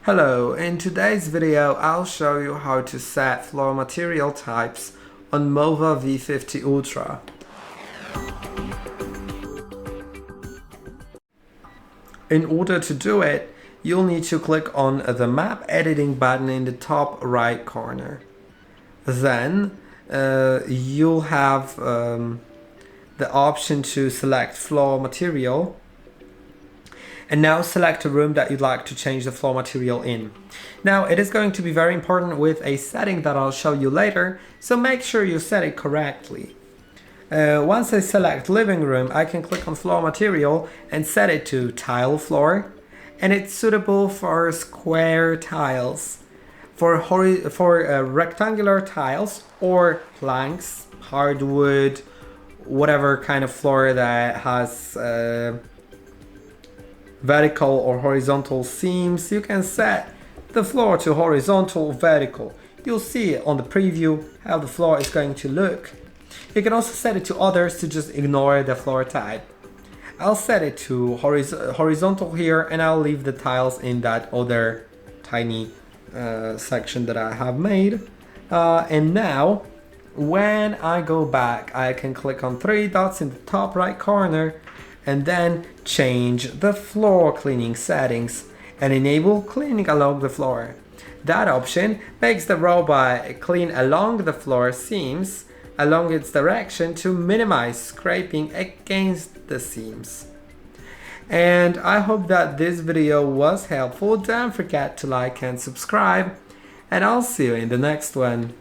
Hello, in today's video I'll show you how to set floor material types on MOVA V50 Ultra. In order to do it, you'll need to click on the map editing button in the top right corner. Then you'll have the option to select floor material. And now select a room that you'd like to change the floor material in. Now it is going to be very important with a setting that I'll show you later, so make sure you set it correctly. Once I select living room, I can click on floor material and set it to tile floor, and it's suitable for square tiles. For rectangular tiles or planks, hardwood, whatever kind of floor that has vertical or horizontal seams, you can set the floor to horizontal, vertical. You'll see on the preview how the floor is going to look. You can also set it to others to just ignore the floor type. I'll set it to horizontal here, and I'll leave the tiles in that other tiny section that I have made. And now when I go back, I can click on three dots in the top right corner and then change the floor cleaning settings and enable cleaning along the floor. That option makes the robot clean along the floor seams along its direction to minimize scraping against the seams. And I hope that this video was helpful. Don't forget to like and subscribe, and I'll see you in the next one.